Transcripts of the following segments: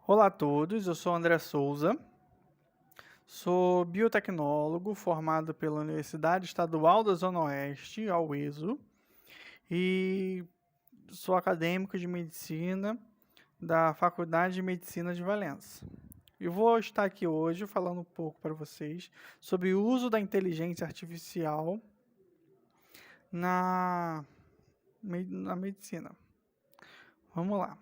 Olá a todos, eu sou André Souza, sou biotecnólogo formado pela Universidade Estadual da Zona Oeste, a UESO, e sou acadêmico de medicina da Faculdade de Medicina de Valença. E vou estar aqui hoje falando um pouco para vocês sobre o uso da inteligência artificial na medicina. Vamos lá.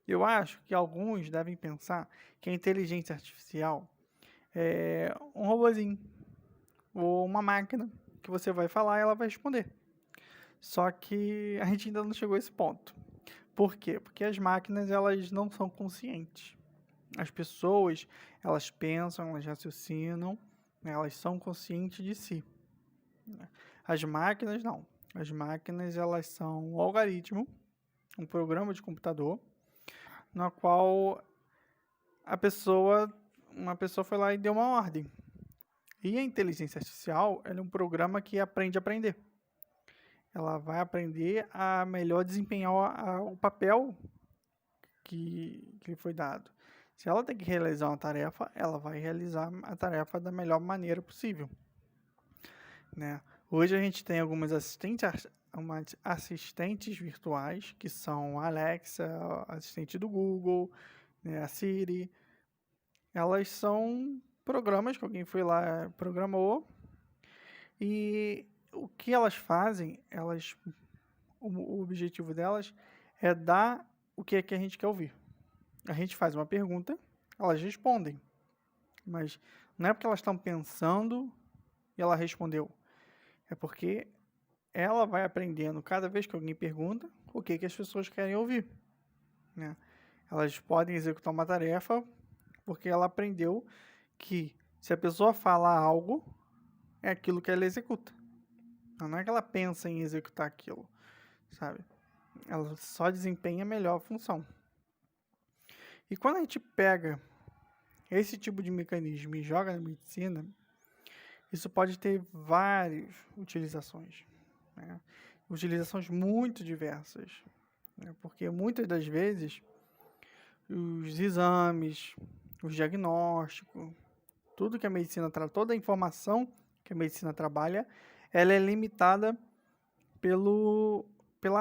Eu acho que alguns devem pensar que a inteligência artificial é um robozinho ou uma máquina que você vai falar e ela vai responder. Só que a gente ainda não chegou a esse ponto. Por quê? Porque as máquinas elas não são conscientes. As pessoas, elas pensam, elas raciocinam, né, elas são conscientes de si. As máquinas não. As máquinas elas são um algoritmo, um programa de computador, na qual uma pessoa foi lá e deu uma ordem. E a inteligência artificial, ela é um programa que aprende a aprender. Ela vai aprender a melhor desempenhar o papel que lhe foi dado. Se ela tem que realizar uma tarefa, ela vai realizar a tarefa da melhor maneira possível, né? Hoje a gente tem algumas assistentes virtuais, que são a Alexa, a assistente do Google, né, a Siri. Elas são programas que alguém foi lá, programou, e o que elas fazem, o objetivo delas é dar o que é que a gente quer ouvir. A gente faz uma pergunta, elas respondem, mas não é porque elas estão pensando e ela respondeu. É porque ela vai aprendendo cada vez que alguém pergunta o que que as pessoas querem ouvir, né? Elas podem executar uma tarefa porque ela aprendeu que se a pessoa fala algo, é aquilo que ela executa. Não é que ela pensa em executar aquilo, sabe? Ela só desempenha melhor a função. E quando a gente pega esse tipo de mecanismo e joga na medicina, isso pode ter várias utilizações, né? Utilizações muito diversas, né? Porque muitas das vezes os exames, os diagnósticos, tudo que a medicina traz, toda a informação que a medicina trabalha, ela é limitada pela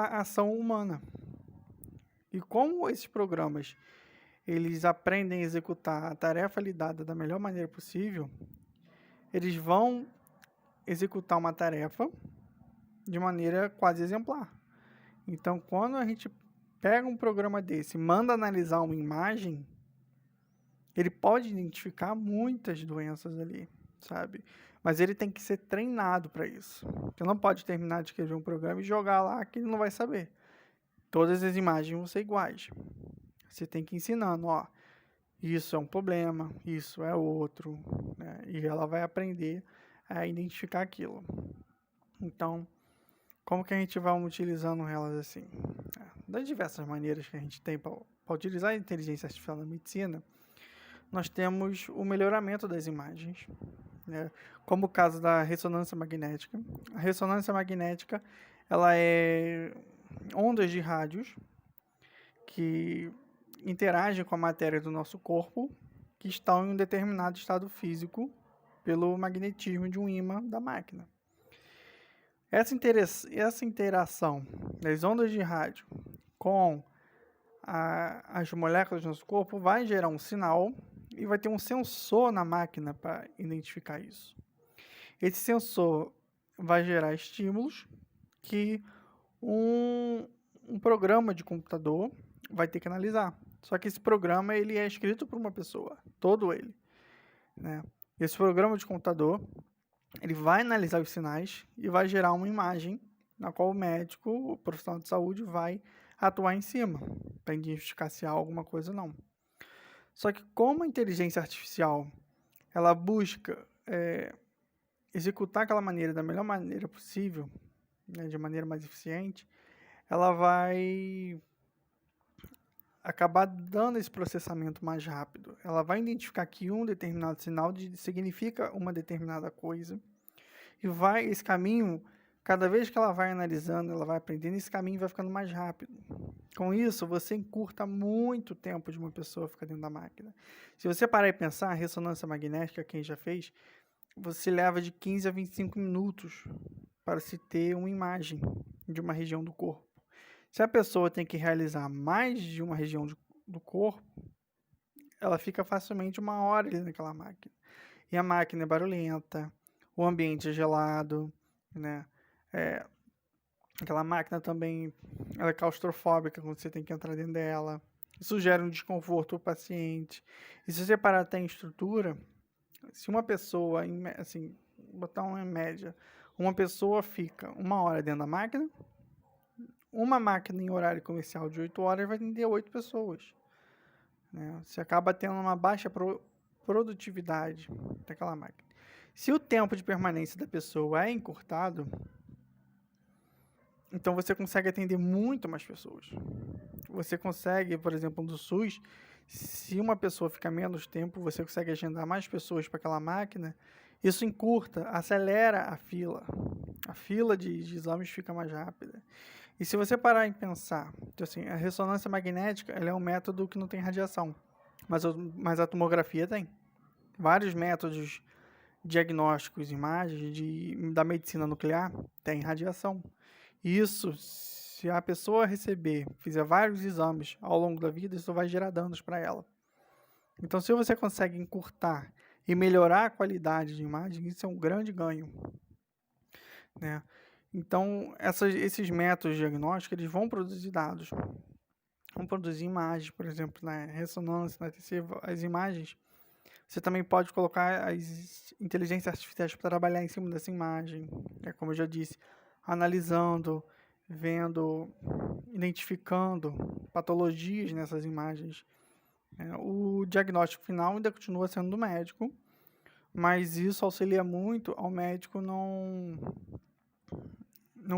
ação humana. E como esses programas eles aprendem a executar a tarefa lhe dada da melhor maneira possível, eles vão executar uma tarefa de maneira quase exemplar. Então, quando a gente pega um programa desse e manda analisar uma imagem, ele pode identificar muitas doenças ali, sabe? Mas ele tem que ser treinado para isso. Você não pode terminar de escrever um programa e jogar lá que ele não vai saber. Todas as imagens vão ser iguais. Você tem que ir ensinando, ó, isso é um problema, isso é outro, né? E ela vai aprender a identificar aquilo. Então, como que a gente vai utilizando elas assim? Das diversas maneiras que a gente tem para utilizar a inteligência artificial na medicina, nós temos o melhoramento das imagens, né? Como o caso da ressonância magnética. A ressonância magnética, ela é ondas de rádios que interagem com a matéria do nosso corpo, que estão em um determinado estado físico pelo magnetismo de um ímã da máquina. Essa interação das ondas de rádio com as moléculas do nosso corpo vai gerar um sinal e vai ter um sensor na máquina para identificar isso. Esse sensor vai gerar estímulos que um programa de computador vai ter que analisar. Só que esse programa ele é escrito por uma pessoa, todo ele, né? Esse programa de computador ele vai analisar os sinais e vai gerar uma imagem na qual o médico, o profissional de saúde, vai atuar em cima para identificar se há alguma coisa ou não. Só que como a inteligência artificial ela busca executar aquela maneira da melhor maneira possível, né, de maneira mais eficiente, ela vai acabar dando esse processamento mais rápido. Ela vai identificar que um determinado sinal significa uma determinada coisa e esse caminho Cada vez que ela vai analisando, ela vai aprendendo, esse caminho vai ficando mais rápido. Com isso, você encurta muito o tempo de uma pessoa ficar dentro da máquina. Se você parar e pensar, a ressonância magnética, quem já fez, você leva de 15 a 25 minutos para se ter uma imagem de uma região do corpo. Se a pessoa tem que realizar mais de uma região do corpo, ela fica facilmente 1 hora ali naquela máquina. E a máquina é barulhenta, o ambiente é gelado, né? Aquela máquina também ela é claustrofóbica quando você tem que entrar dentro dela. Isso gera um desconforto ao paciente. E se você parar até em estrutura, se uma pessoa, assim, botar uma média, uma pessoa fica 1 hora dentro da máquina, uma máquina em horário comercial de 8 horas vai atender 8 pessoas. Né? Você acaba tendo uma baixa produtividade daquela máquina. Se o tempo de permanência da pessoa é encurtado, então você consegue atender muito mais pessoas. Você consegue, por exemplo, no SUS, se uma pessoa fica menos tempo, você consegue agendar mais pessoas para aquela máquina. Isso encurta, acelera a fila. A fila de exames fica mais rápida. E se você parar em pensar, então, assim, a ressonância magnética ela é um método que não tem radiação, mas a tomografia tem. Vários métodos diagnósticos, imagens da medicina nuclear tem radiação. Isso, se a pessoa fizer vários exames ao longo da vida, isso vai gerar danos para ela. Então, se você consegue encurtar e melhorar a qualidade de imagem, isso é um grande ganho, né? Então, esses métodos diagnósticos, eles vão produzir dados, vão produzir imagens, por exemplo, na ressonância, na TC, as imagens. Você também pode colocar as inteligências artificiais para trabalhar em cima dessa imagem, como eu já disse, analisando, vendo, identificando patologias nessas imagens. O diagnóstico final ainda continua sendo do médico, mas isso auxilia muito ao médico não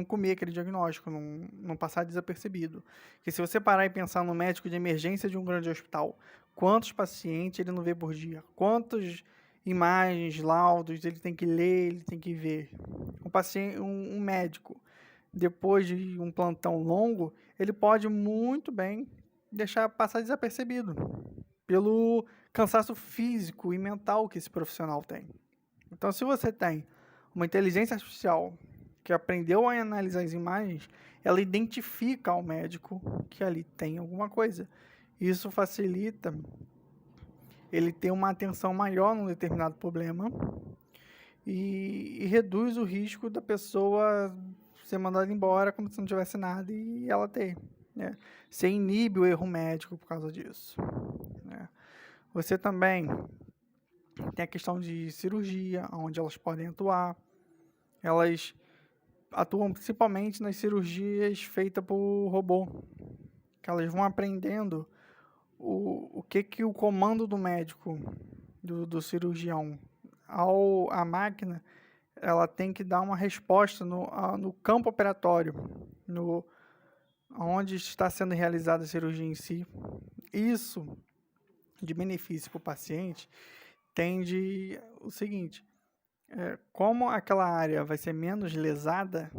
comer aquele diagnóstico, não passar desapercebido. Porque se você parar e pensar no médico de emergência de um grande hospital, quantos pacientes ele não vê por dia? Quantas imagens, laudos ele tem que ler, ele tem que ver? Um médico, depois de um plantão longo, ele pode muito bem deixar passar desapercebido pelo cansaço físico e mental que esse profissional tem. Então, se você tem uma inteligência artificial que aprendeu a analisar as imagens, ela identifica ao médico que ali tem alguma coisa. Isso facilita ele ter uma atenção maior num determinado problema e reduz o risco da pessoa ser mandada embora como se não tivesse nada e ela ter. Né? Você inibe o erro médico por causa disso. Né? Você também tem a questão de cirurgia, onde elas podem atuar. Elas atuam principalmente nas cirurgias feitas por robô, que elas vão aprendendo o que o comando do médico, do cirurgião, a máquina, ela tem que dar uma resposta no campo operatório, onde está sendo realizada a cirurgia em si. Isso, de benefício para o paciente, tende o seguinte, como aquela área vai ser menos lesada,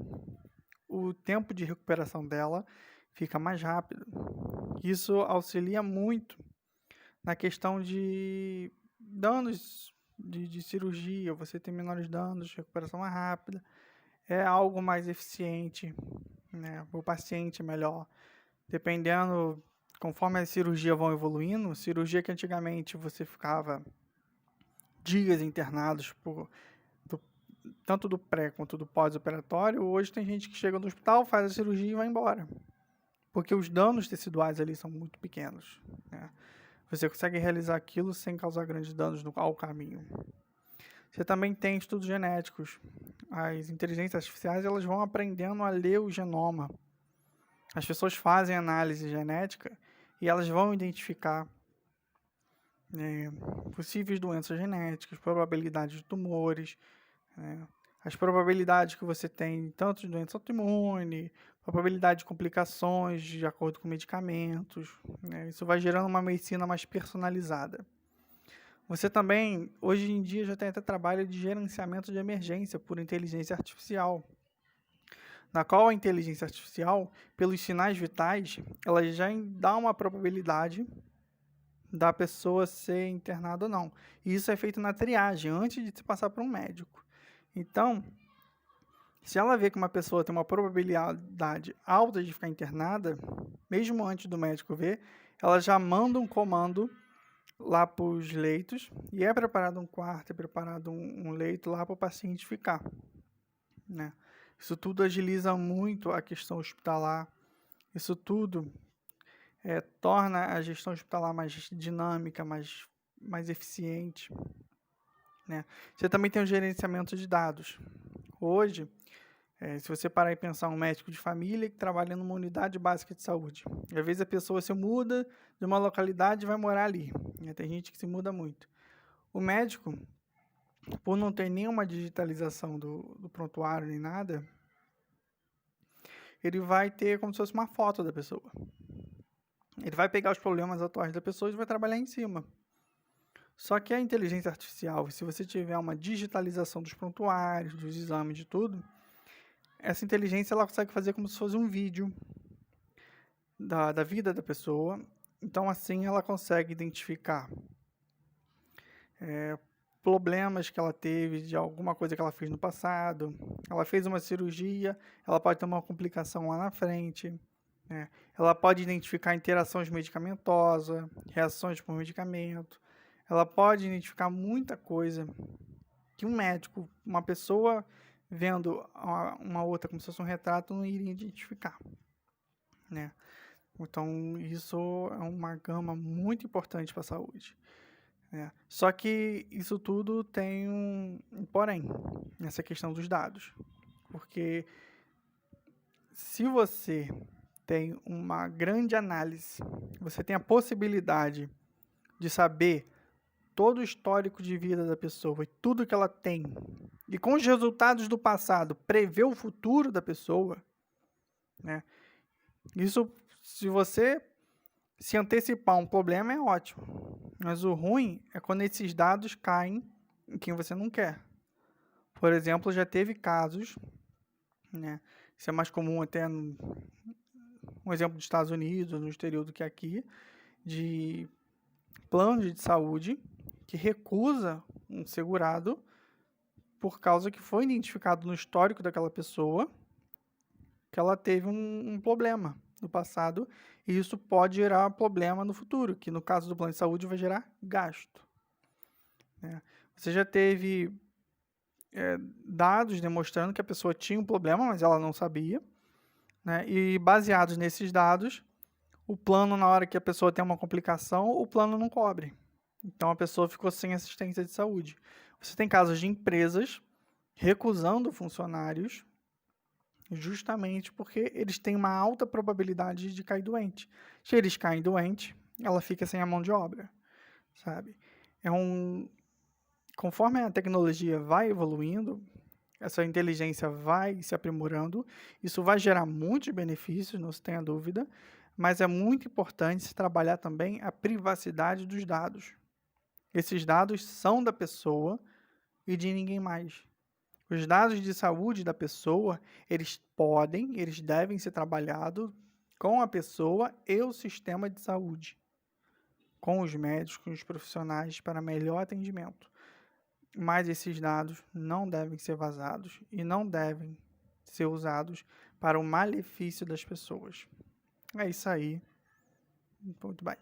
o tempo de recuperação dela fica mais rápido. Isso auxilia muito na questão de danos de cirurgia, você tem menores danos, recuperação mais rápida, é algo mais eficiente, né? O paciente melhor. Dependendo, conforme as cirurgias vão evoluindo, cirurgia que antigamente você ficava dias internados tanto do pré quanto do pós-operatório, hoje tem gente que chega no hospital, faz a cirurgia e vai embora. Porque os danos teciduais ali são muito pequenos. Né? Você consegue realizar aquilo sem causar grandes danos ao caminho. Você também tem estudos genéticos. As inteligências artificiais elas vão aprendendo a ler o genoma. As pessoas fazem análise genética e elas vão identificar possíveis doenças genéticas, probabilidade de tumores, as probabilidades que você tem tanto de doença autoimune, probabilidade de complicações de acordo com medicamentos. Isso vai gerando uma medicina mais personalizada. Você também, hoje em dia, já tem até trabalho de gerenciamento de emergência por inteligência artificial. na qual a inteligência artificial, pelos sinais vitais, ela já dá uma probabilidade da pessoa ser internada ou não. E isso é feito na triagem, antes de se passar para um médico. Então, se ela vê que uma pessoa tem uma probabilidade alta de ficar internada, mesmo antes do médico ver, ela já manda um comando lá para os leitos e é preparado um quarto, é preparado um leito lá para o paciente ficar, né? Isso tudo agiliza muito a questão hospitalar, isso tudo torna a gestão hospitalar mais dinâmica, mais eficiente, né? Você também tem o gerenciamento de dados. Hoje, se você parar e pensar um médico de família que trabalha numa unidade básica de saúde, às vezes a pessoa se muda de uma localidade e vai morar ali, né? Tem gente que se muda muito. O médico, por não ter nenhuma digitalização do prontuário nem nada, ele vai ter como se fosse uma foto da pessoa. Ele vai pegar os problemas atuais da pessoa e vai trabalhar em cima. Só que a inteligência artificial, se você tiver uma digitalização dos prontuários, dos exames, de tudo, essa inteligência ela consegue fazer como se fosse um vídeo da vida da pessoa. Então, assim, ela consegue identificar problemas que ela teve, de alguma coisa que ela fez no passado. Ela fez uma cirurgia, ela pode ter uma complicação lá na frente, né? Ela pode identificar interações medicamentosas, reações por medicamento. Ela pode identificar muita coisa que um médico, uma pessoa vendo uma outra como se fosse um retrato, não iria identificar, né? Então, isso é uma gama muito importante para a saúde. Só que isso tudo tem um porém, nessa questão dos dados. Porque se você tem uma grande análise, você tem a possibilidade de saber todo o histórico de vida da pessoa e tudo que ela tem, e com os resultados do passado, prever o futuro da pessoa, né? Isso, se você se antecipar um problema, é ótimo. Mas o ruim é quando esses dados caem em quem você não quer. Por exemplo, já teve casos, né? Isso é mais comum até um exemplo dos Estados Unidos, no exterior do que aqui, de plano de saúde que recusa um segurado por causa que foi identificado no histórico daquela pessoa que ela teve um problema no passado e isso pode gerar problema no futuro, que no caso do plano de saúde vai gerar gasto, né? Você já teve dados demonstrando que a pessoa tinha um problema, mas ela não sabia, né? E baseados nesses dados, o plano, na hora que a pessoa tem uma complicação, o plano não cobre. Então, a pessoa ficou sem assistência de saúde. Você tem casos de empresas recusando funcionários justamente porque eles têm uma alta probabilidade de cair doente. Se eles caem doente, ela fica sem a mão de obra, sabe? Conforme a tecnologia vai evoluindo, essa inteligência vai se aprimorando, isso vai gerar muitos benefícios, não se tenha dúvida, mas é muito importante se trabalhar também a privacidade dos dados. Esses dados são da pessoa e de ninguém mais. Os dados de saúde da pessoa, eles devem ser trabalhados com a pessoa e o sistema de saúde, com os médicos, com os profissionais para melhor atendimento. Mas esses dados não devem ser vazados e não devem ser usados para o malefício das pessoas. É isso aí. Muito bem.